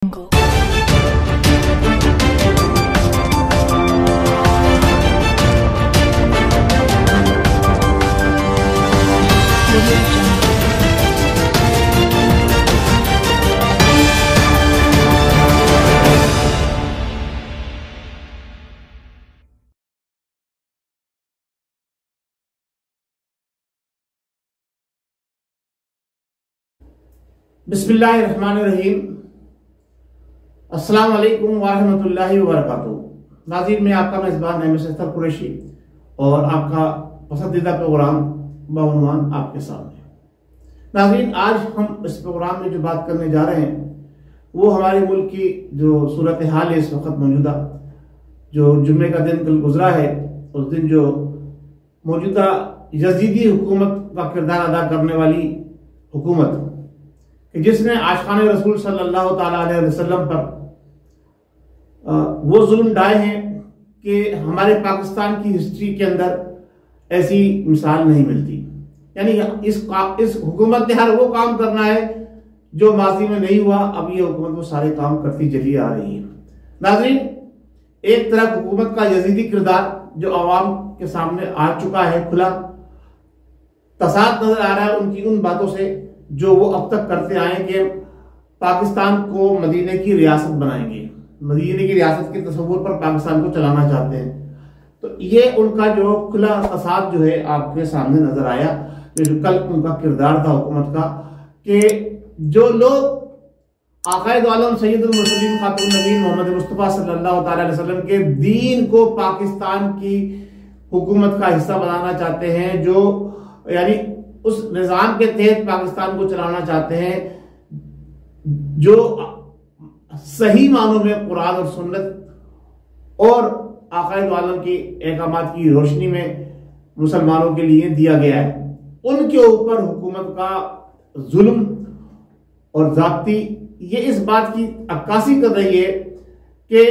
बिस्मिल्लाहिर्रहमानिर्रहीम। अस्सलाम वालेकुम वरहमतुल्लाहि वबरकातुहू। नाज़रीन, मैं आपका मेज़बान अहमद कुरैशी और आपका पसंदीदा प्रोग्राम बउनवान आपके सामने। नाज़रीन, आज हम इस प्रोग्राम में जो बात करने जा रहे हैं वो हमारे मुल्क की जो सूरत हाल है इस वक्त मौजूदा, जो जुम्मे का दिन कल गुजरा है, उस दिन जो मौजूदा यजीदी हुकूमत का किरदार अदा करने वाली हुकूमत कि जिसने आशिकाने रसूल सल्लल्लाहु ताला अलैहि वसल्लम पर वो जुल्म ढाए हैं कि हमारे पाकिस्तान की हिस्ट्री के अंदर ऐसी मिसाल नहीं मिलती। यानी इस हुकूमत ने हर वो काम करना है जो माजी में नहीं हुआ, अब ये हुकूमत वो सारे काम करती चली आ रही है। नाज़रीन, एक तरफ हुकूमत का यजीदी किरदार जो अवाम के सामने आ चुका है, खुला तसाद नजर आ रहा है उनकी उन बातों से जो वो अब तक करते आए कि पाकिस्तान को मदीने की रियासत बनाएंगे, मदीने की रियासत के तस्वुर पर पाकिस्तान को चलाना चाहते हैं। तो ये उनका जो खुला फसाद जो है आपके सामने नजर आया, जो कल उनका किरदार था हुकूमत का, कि जो लोग आकाए दो आलम सैयदुल मुरसलीन खातून नबीन मोहम्मद मुस्तफा सल्लल्लाहु अलैहि वसल्लम के दीन को पाकिस्तान की हुकूमत का हिस्सा बनाना चाहते हैं, जो यानी उस निजाम के तहत पाकिस्तान को चलाना चाहते हैं, जो सही मानों में कुरान और सुन्नत और आकाए दो आलम की अहकामात की रोशनी में मुसलमानों के लिए दिया गया है, उनके ऊपर हुकूमत का जुल्म और जाब्ती ये इस बात की अक्कासी कर रही है कि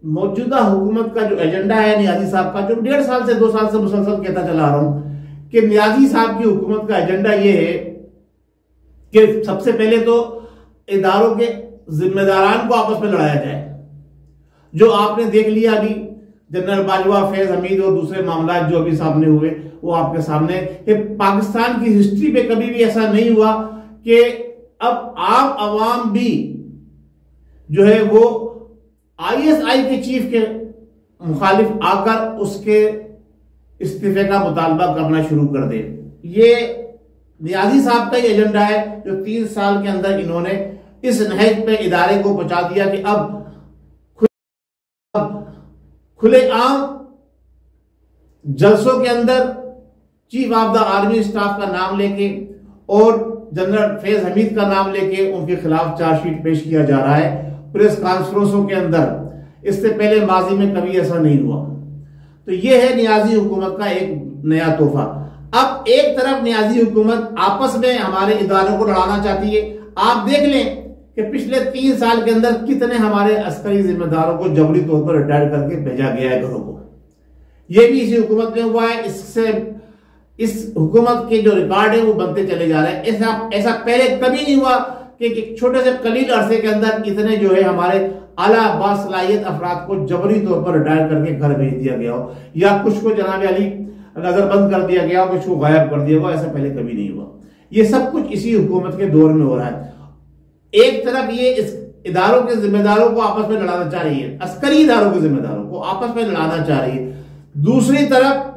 मौजूदा हुकूमत का जो एजेंडा है नियाजी साहब का, जो 1.5 साल से 2 साल से मुसलसल कहता चला रहा हूं कि नियाजी साहब की हुकूमत का एजेंडा ये है कि सबसे पहले तो इदारों के जिम्मेदारान को आपस में लड़ाया जाए। जो आपने देख लिया अभी जनरल बाजवा, फैज हमीद और दूसरे मामला जो अभी सामने हुए वो आपके सामने कि पाकिस्तान की हिस्ट्री में कभी भी ऐसा नहीं हुआ कि अब आम अवाम भी जो है वो ISI के चीफ के मुखालिफ आकर उसके इस्तीफे का मुतालबा करना शुरू कर दे। ये नियाजी साहब का ही एजेंडा है जो 3 साल के अंदर इन्होंने इस नहज पे इदारे को पहुंचा दिया कि अब खुलेआम जलसों के अंदर chief of the army staff का नाम लेके और जनरल फैज हमीद का नाम लेके उनके खिलाफ चार्जशीट पेश किया जा रहा है प्रेस कॉन्फ्रेंसों के अंदर। इससे पहले माजी में कभी ऐसा नहीं हुआ। तो यह है नियाजी हुकूमत का एक नया तोहफा। अब एक तरफ नियाजी हुकूमत आपस में हमारे इदारों को लड़ाना चाहती है। आप देख लें कि पिछले 3 साल के अंदर कितने हमारे अस्करी जिम्मेदारों को जबरी तौर पर रिटायर करके भेजा गया है घरों को। यह भी इसी हुकूमत में हुआ है। इससे इस हुकूमत के जो रिकॉर्ड है वो बनते चले जा रहे हैं। ऐसा पहले कभी नहीं हुआ कि छोटे से कलील अरसे के अंदर इतने जो है हमारे आला बासलाहियत अफराद को जबरी तौर पर रिटायर करके घर भेज दिया गया हो, या कुछ को जनाब अली नजरबंद कर दिया गया हो, कुछ को गायब कर दिया हो। ऐसा पहले कभी नहीं हुआ। ये सब कुछ इसी हुकूमत के दौर में हो रहा है। एक तरफ ये इस इदारों के जिम्मेदारों को आपस में लड़ाना चाह रही है, अस्करी इदारों के जिम्मेदारों को आपस में लड़ाना चाह रही है। दूसरी तरफ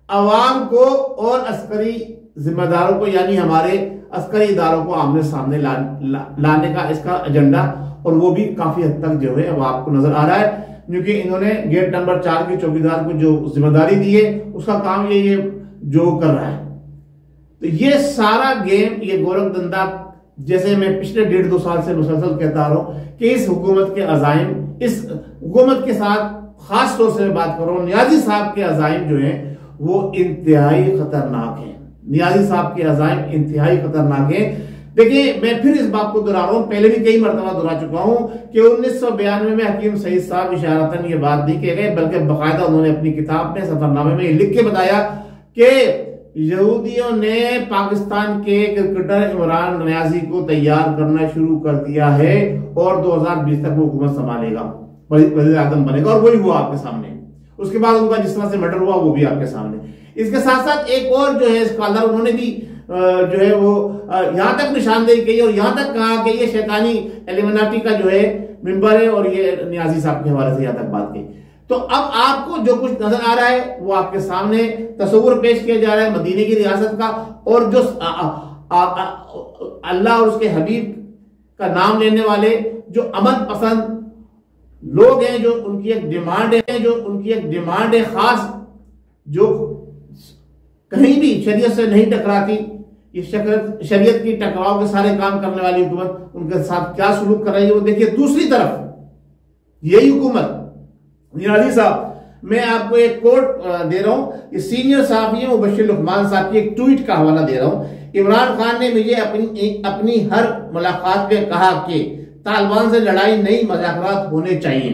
अवाम को और अस्करी जिम्मेदारों को यानी हमारे अस्करी इदारों को आमने सामने लाने का इसका एजेंडा, और वो भी काफी हद तक जो है अब आपको नजर आ रहा है, क्योंकि इन्होंने गेट नंबर 4 के चौकीदार को जो जिम्मेदारी दी है उसका काम ये जो कर रहा है। तो ये सारा गेम, ये गोरख धंधा, जैसे मैं पिछले 1.5-2 साल से मुसलसल कहता आ रहा हूं कि इस हुकूमत के अजाइम, इस हुकूमत के साथ खास तौर से बात कर रहा हूं, नियाजी साहब के अजाइम जो है वो इंतहाई खतरनाक है। नियाजी साहब के अजाइम इंतहाई खतरनाक है। देखिए, मैं फिर इस बात को दोहरा रहा हूं, पहले भी कई मरतबा दोहरा चुका हूं कि 1992 में हकीम सईद साहब इशारतन ये बात नहीं कह गए, बल्कि बाकायदा उन्होंने अपनी किताब में, सफरनामे में लिख के बताया कि यहूदियों ने पाकिस्तान के क्रिकेटर इमरान नियाजी को तैयार करना शुरू कर दिया है और 2020 तक वो हुकूमत संभालेगा, वज़ीर आज़म बनेगा, और वही हुआ आपके सामने। उसके बाद उनका जिस तरह से मर्डर हुआ वो भी आपके सामने। इसके साथ साथ एक और जो है स्कॉलर, उन्होंने भी जो है वो यहां तक निशानदेही की और यहां तक कहा कि ये शैतानी एलिमिनाटी का जो है मिंबर है, और ये नियाजी साहब के हवाले से यहां तक बात की। तो अब आपको जो कुछ नजर आ रहा है वो आपके सामने तस्वुर पेश किया जा रहा है मदीने की रियासत का, और जो अल्लाह और उसके हबीब का नाम लेने वाले जो अमन पसंद लोग हैं, जो उनकी एक डिमांड है खास, जो कहीं भी शरीयत से नहीं टकराती, ये शरीयत की टकराव के सारे काम करने वाली हुकूमत उनके साथ क्या सलूक कर रही है वो देखिए। दूसरी तरफ यही हुकूमत, नियाजी साहब, मैं आपको एक कोट दे रहा हूं, ये सीनियर सहाफी मुबश्शिर लुकमान साहब की एक ट्वीट का हवाला दे रहा हूं। इमरान खान ने मुझे अपनी हर मुलाकात में कहा कि तालिबान से लड़ाई नहीं, मुज़ाकरात होने चाहिए,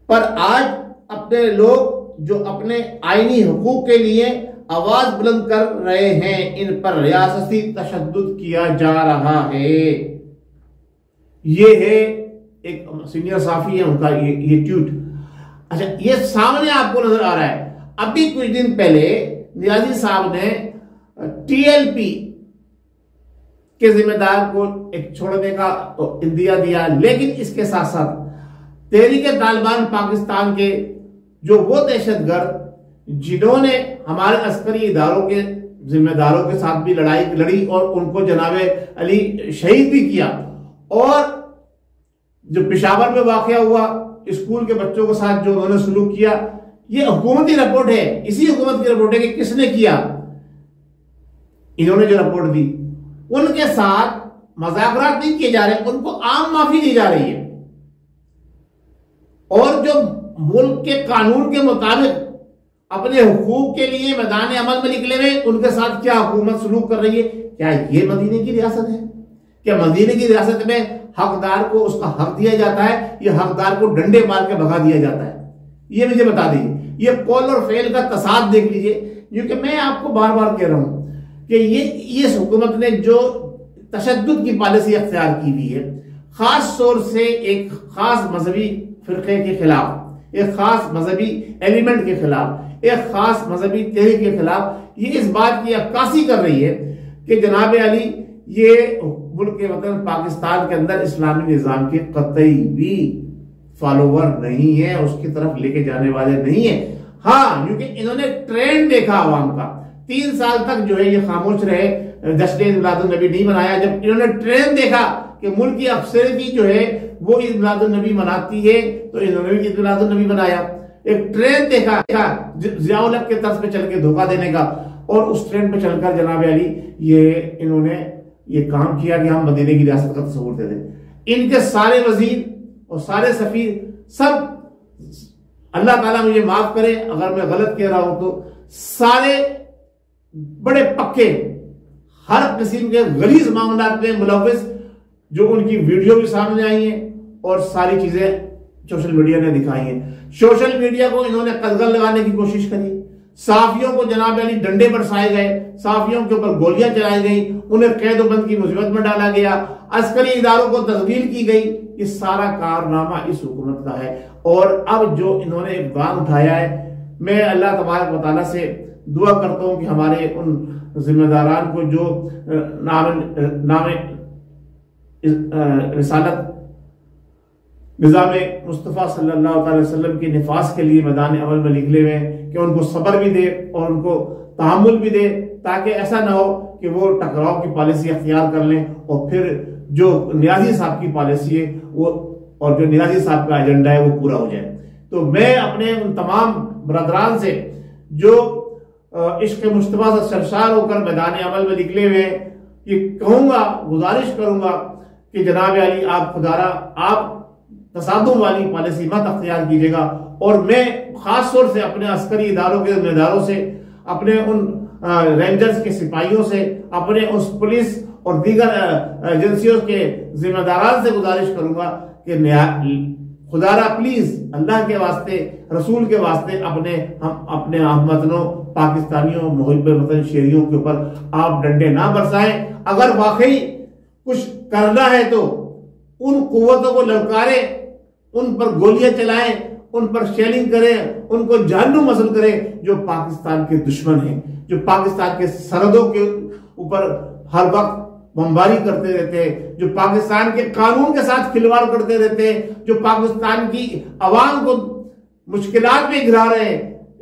पर आज अपने लोग जो अपने आईनी हुकूक के लिए आवाज बुलंद कर रहे हैं, इन पर रियासती तशद्दुद किया जा रहा है। ये है एक सीनियर सहाफी है उनका ये ट्वीट। अच्छा, ये सामने आपको नजर आ रहा है। अभी कुछ दिन पहले नियाजी साहब ने टीएलपी के जिम्मेदार को एक छोड़ने का इंदिया दिया, लेकिन इसके साथ साथ तहरीक-ए-तालिबान पाकिस्तान के जो वो दहशतगर्द जिन्होंने हमारे अस्करी इदारों के जिम्मेदारों के साथ भी लड़ाई लड़ी और उनको जनाबे अली शहीद भी किया, और जो पेशावर में वाकया हुआ स्कूल के बच्चों के साथ जो उन्होंने सलूक किया, ये हुकूमती रिपोर्ट है, इसी हुकूमत की रिपोर्ट है कि किसने किया। इन्होंने जो रिपोर्ट दी उनके साथ मुज़ाकरात नहीं किए जा रहे, उनको आम माफी दी जा रही है, और जो मुल्क के कानून के मुताबिक अपने हुकूक के लिए मैदान अमल में निकले हुए उनके साथ क्या हुकूमत सलूक कर रही है। क्या ये मदीने की रियासत है? क्या मदीने की रियासत में हकदार को उसका हक दिया जाता है, या हकदार को डंडे मार के भगा दिया जाता है? ये मुझे बता दीजिए। ये कौल और फेल का तसाद देख लीजिए, क्योंकि मैं आपको बार बार कह रहा हूं कि ये हुकूमत ने जो तशद्दुद की पॉलिसी अख्तियार की हुई है, खास तौर से एक खास मजहबी फिरके के खिलाफ, एक खास मजहबी एलिमेंट के खिलाफ, एक खास मजहबी तहरीक के खिलाफ, ये इस बात की अक्कासी कर रही है कि जनाब अली ये मुल्क के वतन पाकिस्तान के अंदर इस्लामी निजाम के कतई भी फॉलोवर नहीं है, उसकी तरफ लेके जाने वाले नहीं है। हाँ, क्योंकि इन्होंने ट्रेंड देखा आवाम का। 3 साल तक जो है ये खामोश रहे, जश्न मिलादुन नबी नहीं मनाया। जब इन्होंने ट्रेंड देखा कि मुल्क की अक्सरियत जो है वो ईद मिलादुन नबी मनाती है, तो इन्होंने भी ईद मिलादुन नबी मनाया। एक ट्रेंड देखा ज़ियाउल हक के तर्ज पे चल के धोखा देने का, और उस ट्रेंड पे चलकर जनाब अली इन्होंने ये काम किया कि हम मदीने की रियासत का तस्वुर दे दें। इनके सारे वजीर और सारे सफीर सब, अल्लाह ताला मुझे माफ करे अगर मैं गलत कह रहा हूं, तो सारे बड़े पक्के हर किस्म के गलीज मामलात में मुलव्विस, जो उनकी वीडियो भी सामने आई है और सारी चीजें सोशल मीडिया ने दिखाई है। सोशल मीडिया को इन्होंने कदगल लगाने की कोशिश करी, साफियों को जनाब अली डंडे बरसाए गए, साफियों के ऊपर गोलियां चलाई गई, उन्हें कैदोबंद की मुसीबत में डाला गया, अस्करी इदारों को तस्दील की गई। ये सारा कारनामा इस हुकूमत का है। और अब जो इन्होंने इक़दाम उठाया है, मैं अल्लाह तबारक व तआला से दुआ करता हूं कि हमारे उन जिम्मेदारान को जो नाम रिसालत निज़ाम मुस्तफ़ा सल्लल्लाहु अलैहि वसल्लम के निफास के लिए मैदान अमल में निकले हुए हैं, कि उनको सब्र भी दे और उनको तहम्मुल भी दे, ताकि ऐसा ना हो कि वो टकराव की पॉलिसी अख्तियार कर लें और फिर जो नियाजी साहब की पॉलिसी है वो, और जो नियाजी साहब का एजेंडा है वो पूरा हो जाए। तो मैं अपने उन तमाम बरदरान से जो इश्क मुस्तफ़ा से सरशार होकर मैदान अमल में निकले हुए हैं, कि कहूंगा, गुजारिश करूंगा कि जनाब अली आप खुदारा आप तसादुम वाली पॉलिसी मत अख्तियार कीजिएगा। और मैं खास तौर से अपने अस्करी इदारों के जिम्मेदारों से, अपने उन रेंजर्स के सिपाहियों से, अपने उस पुलिस और दीगर एजेंसियों के जिम्मेदारान से गुजारिश करूंगा कि खुदारा प्लीज अल्लाह के वास्ते, रसूल के वास्ते अपने हमवतनों पाकिस्तानियों मुहिब वतन शहरियों के ऊपर आप डंडे ना बरसाएं। अगर वाकई कुछ करना है तो उन कुव्वतों को ललकारें, उन पर गोलियां चलाएं, उन पर शेलिंग करें, उनको जहन्नुम मसल करें जो पाकिस्तान के दुश्मन हैं, जो पाकिस्तान के सरहदों के ऊपर हर वक्त बमबारी करते रहते हैं, जो पाकिस्तान के कानून के साथ खिलवाड़ करते रहते हैं, जो पाकिस्तान की आवाम को मुश्किलात में गिरा रहे हैं।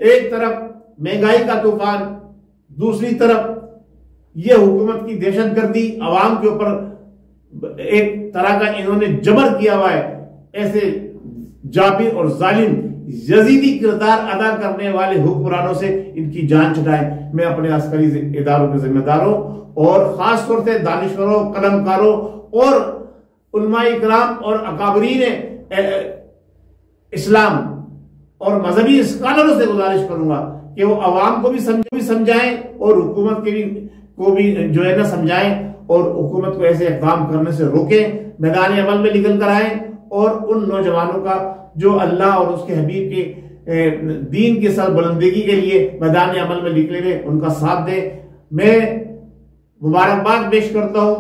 एक तरफ महंगाई का तूफान, दूसरी तरफ यह हुकूमत की दहशतगर्दी आवाम के ऊपर एक तरह का इन्होंने जबर किया हुआ है। ऐसे जाबिर और जालिम यजीदी किरदार अदा करने वाले हुक्मरानों से इनकी जान छुटाएं। मैं अपने अस्करी इदारों के जिम्मेदारों और खास तौर से दानिश्वरों, कलमकारों और उलमाए इकराम और अकाबरीन इस्लाम और मजहबी स्कॉलरों से गुजारिश करूंगा कि वो आवाम को भी समझाएं और हुकूमत को भी जो है ना समझाएं और हुकूमत को ऐसे इक़दाम करने से रोकें, मैदान अमल में निकल कर आए और उन नौजवानों का जो अल्लाह और उसके हबीब के दीन की सरबुलंदगी के लिए मैदान अमल में निकले हुए, उनका साथ दें। मैं मुबारकबाद पेश करता हूं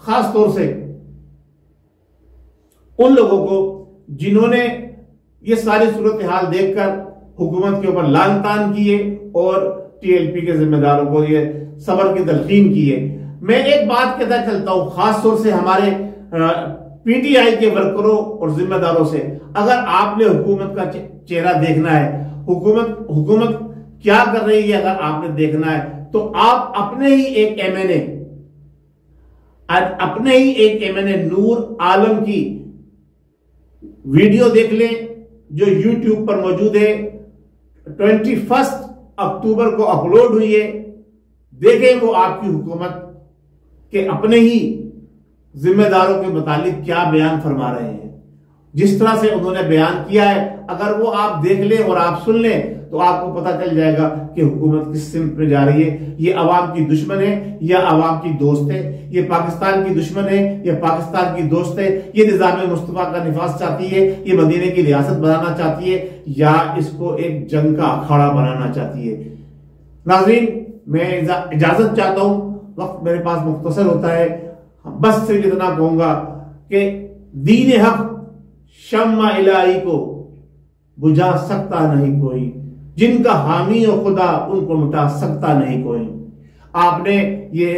खास तौर से उन लोगों को जिन्होंने ये सारी सूरत हाल देखकर हुकूमत के ऊपर लान तान किए और टीएलपी के जिम्मेदारों को ये सब्र की तलकीन की है। मैं एक बात कहता चलता हूं खास तौर से हमारे पीटीआई के वर्करों और जिम्मेदारों से, अगर आपने हुकूमत का चेहरा देखना है, हुकूमत क्या कर रही है अगर आपने देखना है, तो आप अपने ही एक एमएनए नूर आलम की वीडियो देख लें जो यूट्यूब पर मौजूद है। 21 अक्टूबर को अपलोड हुई है। देखें वो आपकी हुकूमत के अपने ही जिम्मेदारों के मुतालिक क्या बयान फरमा रहे हैं। जिस तरह से उन्होंने बयान किया है, अगर वो आप देख लें और आप सुन लें तो आपको पता चल जाएगा कि हुकूमत किस सिमत में जा रही है। ये अवाम की दुश्मन है या अवाम की दोस्त है, ये पाकिस्तान की दुश्मन है या पाकिस्तान की दोस्त है, ये निज़ाम मुस्तफा का निफाज चाहती है, ये मदीने की रियासत बनाना चाहती है या इसको एक जंग का अखाड़ा बनाना चाहती है। नाज़रीन, मैं इजाजत चाहता हूं, वक्त मेरे पास मुख्तसर होता है। बस सिर्फ इतना कहूंगा कि दीन हक शम्मा इलाही को बुझा सकता नहीं कोई, जिनका हामी हो खुदा उनको मिटा सकता नहीं कोई। आपने ये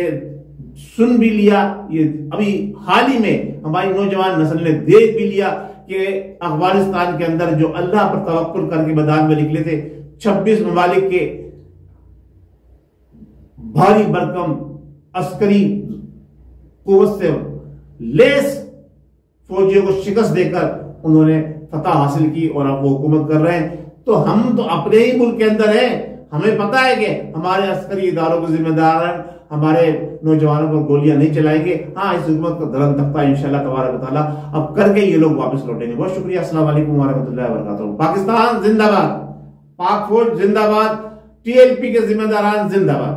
सुन भी लिया, ये अभी हाल ही में हमारी नौजवान नस्ल ने देख भी लिया कि अफगानिस्तान के अंदर जो अल्लाह पर तवक्कुल करके मैदान में निकले थे, 26 ममालिक के भारी भरकम अस्करी कुव्वत से लेस फौजियों को शिकस्त देकर उन्होंने फतह हासिल की और अब वो हुकूमत कर रहे हैं। तो हम तो अपने ही मुल्क के अंदर हैं, हमें पता है कि हमारे अस्करी इदारों के जिम्मेदार हमारे नौजवानों पर गोलियां नहीं चलाएंगे। हाँ, इस हुकूमत का दरन तख्ता इंशाल्लाह तबारक व तआला अब करके ये लोग वापस लौटेंगे। बहुत शुक्रिया। अस्सलाम वालेकुम व रहमतुल्लाहि व बरकातहू। पाकिस्तान जिंदाबाद, पाक फौज जिंदाबाद, टीएलपी के जिम्मेदारान जिंदाबाद।